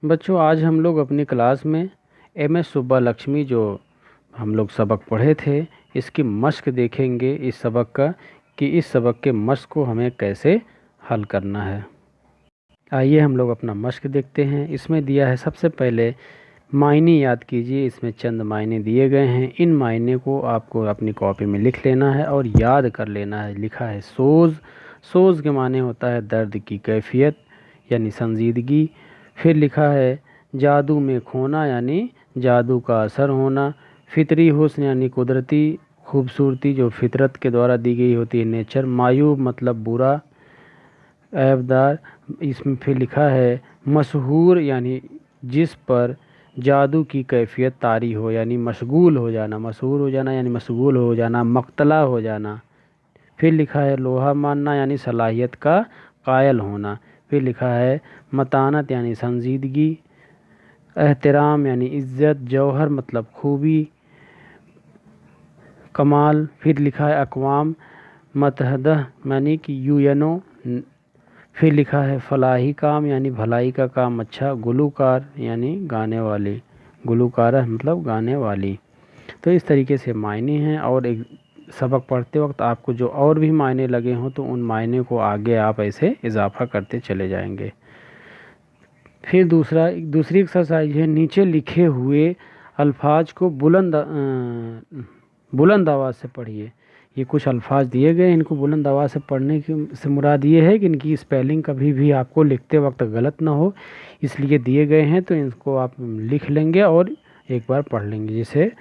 बच्चों, आज हम लोग अपनी क्लास में एम.एस. सुब्बालक्ष्मी जो हम लोग सबक पढ़े थे, इसकी मश्क देखेंगे इस सबक का कि इस सबक के मश्क को हमें कैसे हल करना है। आइए हम लोग अपना मश्क देखते हैं। इसमें दिया है, सबसे पहले मायने याद कीजिए। इसमें चंद मायने दिए गए हैं। इन मायने को आपको अपनी कॉपी में लिख लेना है और याद कर लेना है। लिखा है सोज़। सोज़ के माने होता है दर्द की कैफियत यानी संजीदगी। फिर लिखा है जादू में खोना यानी जादू का असर होना। फितरी हुस्न यानी कुदरती खूबसूरती जो फितरत के द्वारा दी गई होती है, नेचर। मायूब मतलब बुरा, ऐबदार। इसमें फिर लिखा है मशहूर यानी जिस पर जादू की कैफियत तारी हो यानी मशगूल हो जाना। मशहूर हो जाना यानी मशगूल हो जाना, मक्तला हो जाना। फिर लिखा है लोहा मानना यानी सलाहियत का कायल होना। फिर लिखा है मतानत यानी संजीदगी। एहतराम यानी इज़्ज़त। जौहर मतलब खूबी, कमाल। फिर लिखा है अक़वाम मतहदह यानी कि यूएनओ। फिर लिखा है फलाही काम यानी भलाई का काम अच्छा। गुलूकार यानी गाने वाली। गुलूकारा मतलब गाने वाली। तो इस तरीके से मायने हैं, और एक सबक पढ़ते वक्त आपको जो और भी मायने लगे हों तो उन मायने को आगे आप ऐसे इजाफा करते चले जाएंगे। फिर दूसरी एक्सरसाइज है, नीचे लिखे हुए अल्फाज को बुलंद आवाज़ से पढ़िए। ये कुछ अल्फाज दिए गए, इनको बुलंद आवाज़ से पढ़ने की से मुराद ये है कि इनकी स्पेलिंग कभी भी आपको लिखते वक्त गलत ना हो, इसलिए दिए गए हैं। तो इनको आप लिख लेंगे और एक बार पढ़ लेंगे। जैसे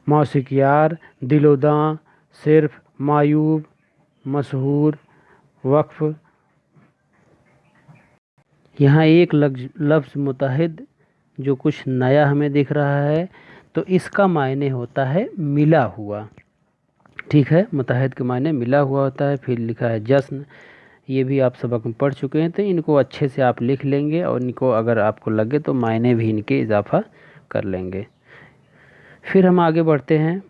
मौसीक़ियार, दिलोदां, सिर्फ, मायूब, मशहूर, वक्फ। यहाँ एक लफ्ज़ मुतहद जो कुछ नया हमें दिख रहा है, तो इसका मायने होता है मिला हुआ। ठीक है, मुतहद के मायने मिला हुआ होता है। फिर लिखा है जश्न। ये भी आप सबक में पढ़ चुके हैं, तो इनको अच्छे से आप लिख लेंगे और इनको अगर आपको लगे तो मायने भी इनके इजाफा कर लेंगे। फिर हम आगे बढ़ते हैं।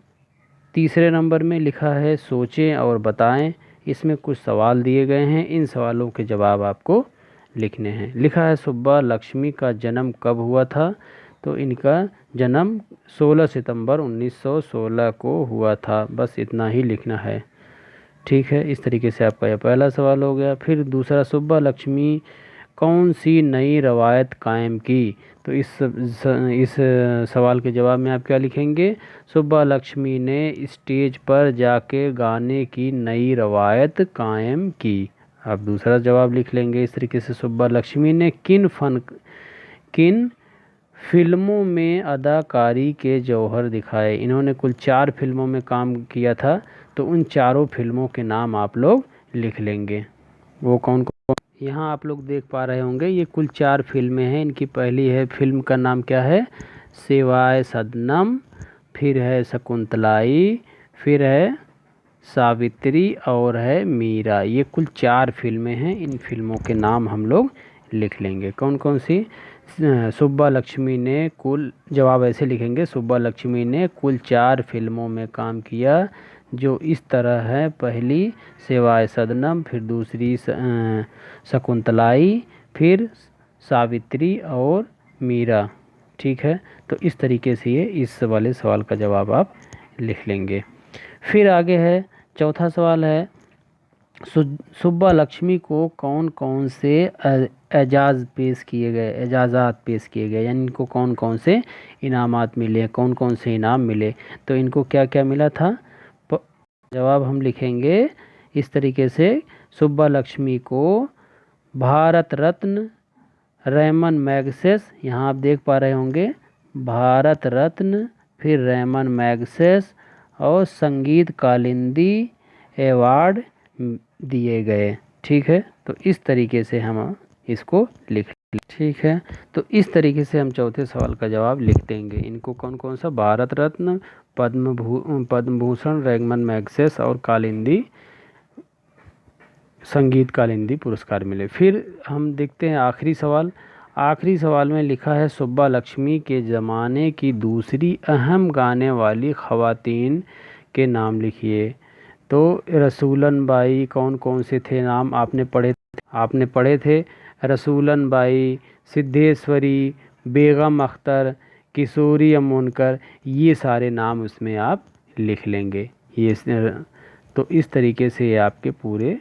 तीसरे नंबर में लिखा है सोचें और बताएं। इसमें कुछ सवाल दिए गए हैं, इन सवालों के जवाब आपको लिखने हैं। लिखा है सुब्बालक्ष्मी का जन्म कब हुआ था, तो इनका जन्म 16 सितंबर 1916 को हुआ था। बस इतना ही लिखना है। ठीक है, इस तरीके से आपका यह पहला सवाल हो गया। फिर दूसरा, सुब्बालक्ष्मी कौन सी नई रवायत कायम की, तो इस सवाल के जवाब में आप क्या लिखेंगे? सुब्बालक्ष्मी ने स्टेज पर जाके गाने की नई रवायत कायम की। आप दूसरा जवाब लिख लेंगे इस तरीके से, सुब्बालक्ष्मी ने किन फिल्मों में अदाकारी के जौहर दिखाए। इन्होंने कुल 4 फिल्मों में काम किया था, तो उन चारों फिल्मों के नाम आप लोग लिख लेंगे। वो कौन कौन? यहाँ आप लोग देख पा रहे होंगे, ये कुल 4 फिल्में हैं। इनकी पहली है, फिल्म का नाम क्या है? सिवाय सदनम। फिर है शकुंतलाई। फिर है सावित्री और है मीरा। ये कुल 4 फिल्में हैं। इन फिल्मों के नाम हम लोग लिख लेंगे। कौन कौन सी? सुब्बालक्ष्मी ने कुल, जवाब ऐसे लिखेंगे, सुब्बालक्ष्मी ने कुल 4 फिल्मों में काम किया जो इस तरह है। पहली सिवाय सदनम, फिर दूसरी शकुंतलाई, फिर सावित्री और मीरा। ठीक है, तो इस तरीके से ये इस वाले सवाल का जवाब आप लिख लेंगे। फिर आगे है, चौथा सवाल है, सुब्बालक्ष्मी को कौन कौन से एजाज़ात पेश किए गए, यानी इनको कौन कौन से इनामात मिले, कौन कौन से इनाम मिले। तो इनको क्या क्या मिला था? जवाब हम लिखेंगे इस तरीके से, सुब्बालक्ष्मी को भारत रत्न, रैमन मैग्सेस, यहाँ आप देख पा रहे होंगे, भारत रत्न, फिर रैमन मैग्सेस और संगीत कालिंदी अवार्ड दिए गए। ठीक है, तो इस तरीके से हम इसको लिख। ठीक है, तो इस तरीके से हम चौथे सवाल का जवाब लिख देंगे। इनको कौन कौन सा? भारत रत्न, पद्म भूषण, रैमन मैग्सेस और कालिंदी, संगीत कालिंदी पुरस्कार मिले। फिर हम देखते हैं आखिरी सवाल। आखिरी सवाल में लिखा है सुब्बालक्ष्मी के ज़माने की दूसरी अहम गाने वाली ख़वातीन के नाम लिखिए। तो रसूलन बाई, कौन कौन से थे नाम? आपने पढ़े थे। रसूलन बाई, सिद्धेश्वरी, बेगम अख्तर, किशोरी अमोनकर, ये सारे नाम उसमें आप लिख लेंगे। तो इस तरीके से ये आपके पूरे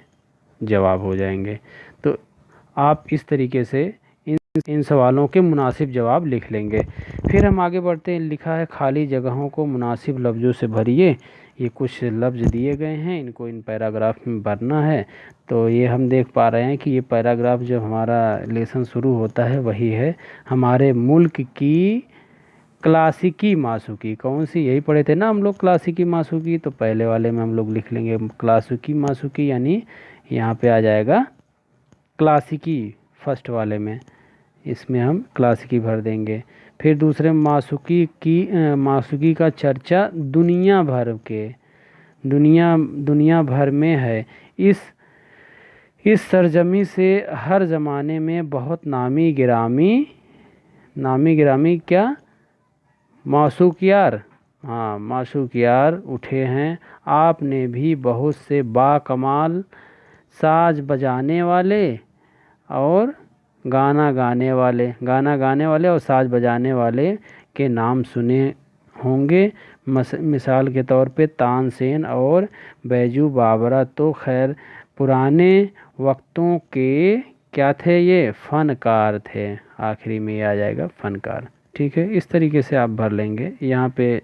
जवाब हो जाएंगे। तो आप इस तरीके से इन सवालों के मुनासिब जवाब लिख लेंगे। फिर हम आगे बढ़ते हैं। लिखा है खाली जगहों को मुनासिब लफ्ज़ों से भरिए। ये कुछ लफ्ज़ दिए गए हैं, इनको इन पैराग्राफ में भरना है। तो ये हम देख पा रहे हैं कि ये पैराग्राफ जब हमारा लेसन शुरू होता है वही है हमारे मुल्क की क्लासिकी माशूकी। कौन सी, यही पढ़े थे ना हम लोग क्लासिकी माशूकी। तो पहले वाले में हम लोग लिख लेंगे क्लासिकी माशूकी, यानी यहाँ पे आ जाएगा क्लासिकी फर्स्ट वाले में, इसमें हम क्लासिकी भर देंगे। फिर दूसरे माशूकी का चर्चा दुनिया भर में है। इस सरजमी से हर ज़माने में बहुत नामी गिरामी क्या माशूकियार, हाँ माशूकियार उठे हैं। आपने भी बहुत से बाकमाल साज बजाने वाले और गाना गाने वाले और साज बजाने वाले के नाम सुने होंगे। मिसाल के तौर पे तानसेन और बैजू बावरा तो खैर पुराने वक्तों के क्या थे, ये फ़नकार थे। आखिरी में ये आ जाएगा फ़नकार। ठीक है, इस तरीके से आप भर लेंगे यहाँ पे।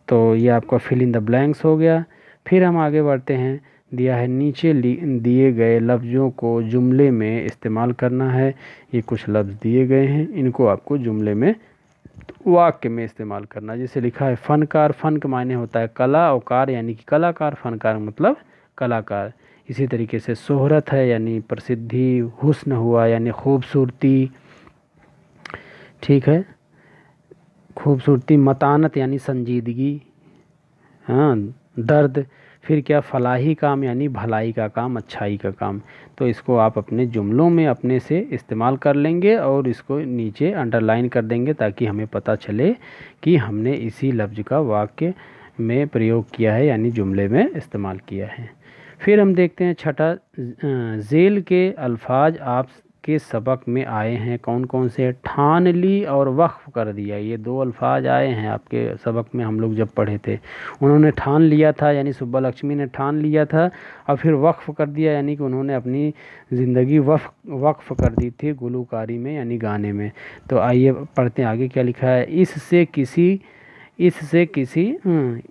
तो ये आपका फिल इन द ब्लैंक्स हो गया। फिर हम आगे बढ़ते हैं। दिया है नीचे दिए गए लफ्ज़ों को जुमले में इस्तेमाल करना है। ये कुछ लफ्ज़ दिए गए हैं, इनको आपको जुमले में वाक्य में इस्तेमाल करना है। जैसे लिखा है फ़नकार, फ़न का मायने होता है कला और कार यानी कि कलाकार, फ़नकार मतलब कलाकार। इसी तरीके से शोहरत है यानी प्रसिद्धि, हुस्न हुआ यानी खूबसूरती। ठीक है, खूबसूरती, मतानत यानी संजीदगी, हाँ दर्द। फिर क्या, फलाही काम यानी भलाई का काम, अच्छाई का काम। तो इसको आप अपने जुमलों में अपने से इस्तेमाल कर लेंगे और इसको नीचे अंडरलाइन कर देंगे ताकि हमें पता चले कि हमने इसी लफ्ज़ का वाक्य में प्रयोग किया है यानी जुमले में इस्तेमाल किया है। फिर हम देखते हैं छठा, झेल के अल्फाज आपके सबक में आए हैं कौन कौन से। ठान ली और वक्फ कर दिया, ये दो अल्फाज आए हैं आपके सबक में, हम लोग जब पढ़े थे। उन्होंने ठान लिया था यानी सुब्बा लक्ष्मी ने ठान लिया था, और फिर वक्फ कर दिया यानी कि उन्होंने अपनी ज़िंदगी वक्फ कर दी थी गुलूकारी में यानी गाने में। तो आइए पढ़ते हैं आगे क्या लिखा है।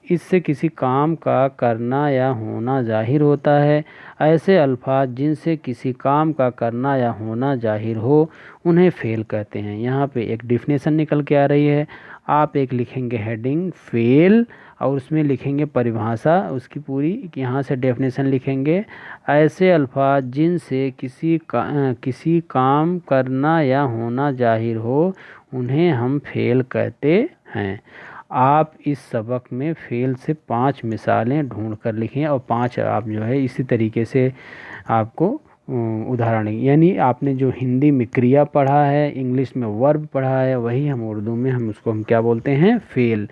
इससे किसी काम का करना या होना जाहिर होता है। ऐसे अल्फाज जिनसे किसी काम का करना या होना जाहिर हो उन्हें फ़ेल कहते हैं। यहाँ पे एक डिफिनेशन निकल के आ रही है। आप एक लिखेंगे हेडिंग फ़ेल और उसमें लिखेंगे परिभाषा उसकी पूरी, यहाँ से डेफिनेशन लिखेंगे। ऐसे अल्फाज जिनसे किसी काम करना या होना जाहिर हो उन्हें हम फ़ेल कहते हैं। आप इस सबक में फ़ेल से 5 मिसालें ढूंढ कर लिखें और 5 आप जो है इसी तरीके से आपको उदाहरण, यानी आपने जो हिंदी में क्रिया पढ़ा है, इंग्लिश में वर्ब पढ़ा है, वही हम उर्दू में हम क्या बोलते हैं, फ़ेल।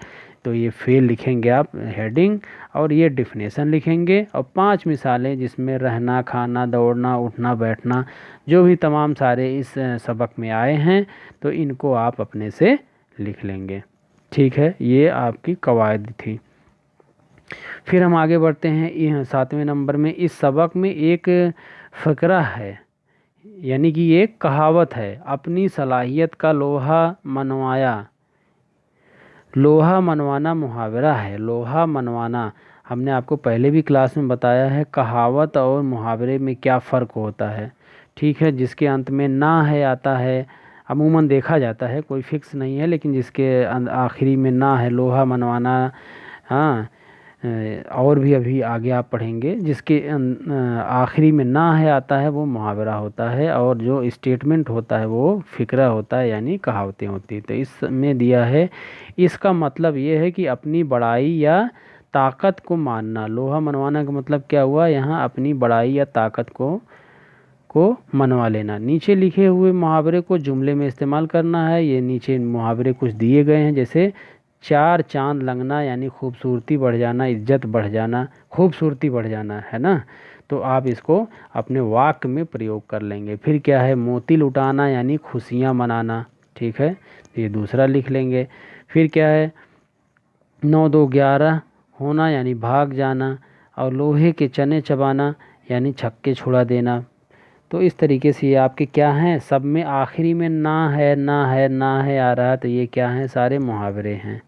तो ये फ़ेल लिखेंगे आप हेडिंग और ये डिफिनेशन लिखेंगे और 5 मिसालें जिसमें रहना, खाना, दौड़ना, उठना, बैठना, जो भी तमाम सारे इस सबक में आए हैं तो इनको आप अपने से लिख लेंगे। ठीक है, ये आपकी कवायद थी। फिर हम आगे बढ़ते हैं 7वें नंबर में। इस सबक में एक फ़करा है यानी कि ये कहावत है, अपनी सलाहियत का लोहा मनवाना मुहावरा है। लोहा मनवाना हमने आपको पहले भी क्लास में बताया है, कहावत और मुहावरे में क्या फ़र्क होता है। ठीक है, जिसके अंत में ना है आता है, अमूमन देखा जाता है, कोई फिक्स नहीं है, लेकिन जिसके आखिरी में ना है, लोहा मनवाना, हाँ और भी अभी आगे आप पढ़ेंगे, जिसके आखिरी में ना है आता है वो मुहावरा होता है और जो स्टेटमेंट होता है वो फ़िक्रा होता है यानी कहावतें होती है। तो इसमें दिया है, इसका मतलब ये है कि अपनी बड़ाई या ताकत को मानना। लोहा मनवाना का मतलब क्या हुआ, यहाँ अपनी बड़ाई या ताकत को मनवा लेना। नीचे लिखे हुए मुहावरे को जुमले में इस्तेमाल करना है। ये नीचे मुहावरे कुछ दिए गए हैं, जैसे 4 चांद लगना यानी खूबसूरती बढ़ जाना, इज्जत बढ़ जाना, खूबसूरती बढ़ जाना, है ना। तो आप इसको अपने वाक्य में प्रयोग कर लेंगे। फिर क्या है, मोती लुटाना यानी खुशियाँ मनाना, ठीक है, तो ये दूसरा लिख लेंगे। फिर क्या है, 9 2 11 होना यानी भाग जाना, और लोहे के चने चबाना यानी छक्के छुड़ा देना। तो इस तरीके से ये आपके क्या हैं, सब में आखिरी में ना है ना है ना है आ रहा है, तो ये क्या हैं, सारे मुहावरे हैं।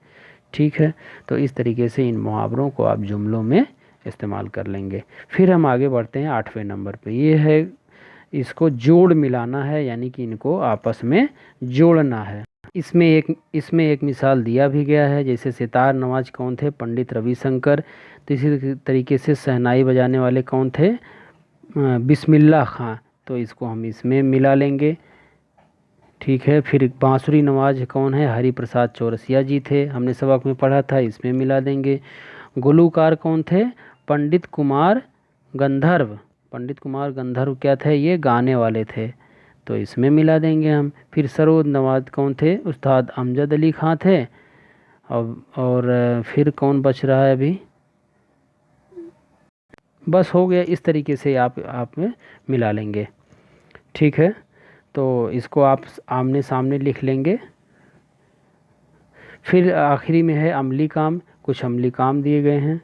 ठीक है, तो इस तरीके से इन मुहावरों को आप जुमलों में इस्तेमाल कर लेंगे। फिर हम आगे बढ़ते हैं 8वें नंबर पे। ये है, इसको जोड़ मिलाना है, यानी कि इनको आपस में जोड़ना है। इसमें एक मिसाल दिया भी गया है, जैसे सितार नवाज कौन थे, पंडित रविशंकर। तो इसी तरीके से शहनाई बजाने वाले कौन थे, बिस्मिल्लाह खां। तो इसको हम इसमें मिला लेंगे। ठीक है, फिर बांसुरी नवाज कौन है, हरि प्रसाद चौरसिया जी थे, हमने सबक में पढ़ा था, इसमें मिला देंगे। गुलूकार कौन थे, पंडित कुमार गंधर्व। पंडित कुमार गंधर्व क्या थे, ये गाने वाले थे, तो इसमें मिला देंगे हम। फिर सरोद नवाज कौन थे, उस्ताद अमजद अली खां थे। और फिर कौन बच रहा है अभी, बस हो गया। इस तरीके से आप में मिला लेंगे। ठीक है, तो इसको आप आमने सामने लिख लेंगे। फिर आखिरी में है अमली काम। कुछ अमली काम दिए गए हैं,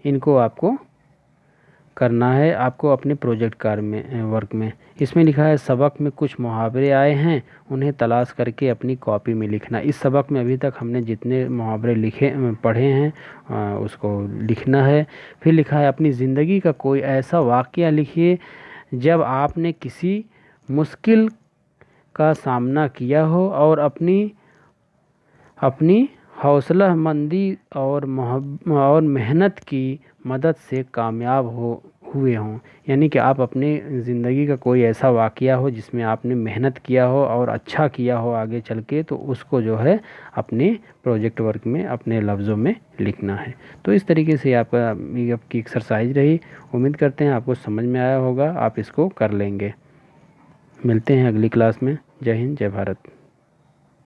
इनको आपको करना है, आपको अपने प्रोजेक्ट कार्य में, वर्क में। इसमें लिखा है सबक में कुछ मुहावरे आए हैं, उन्हें तलाश करके अपनी कॉपी में लिखना। इस सबक में अभी तक हमने जितने मुहावरे पढ़े हैं उसको लिखना है। फिर लिखा है अपनी ज़िंदगी का कोई ऐसा वाक़या लिखिए जब आपने किसी मुश्किल का सामना किया हो और अपनी अपनी हौसलामंदी और मेहनत की मदद से कामयाब हुए हों। यानी कि आप अपने ज़िंदगी का कोई ऐसा वाक़या हो जिसमें आपने मेहनत किया हो और अच्छा किया हो आगे चल के, तो उसको जो है अपने प्रोजेक्ट वर्क में अपने लफ्ज़ों में लिखना है। तो इस तरीके से आपकी एक्सरसाइज रही। उम्मीद करते हैं आपको समझ में आया होगा, आप इसको कर लेंगे। मिलते हैं अगली क्लास में। जय हिंद, जय भारत।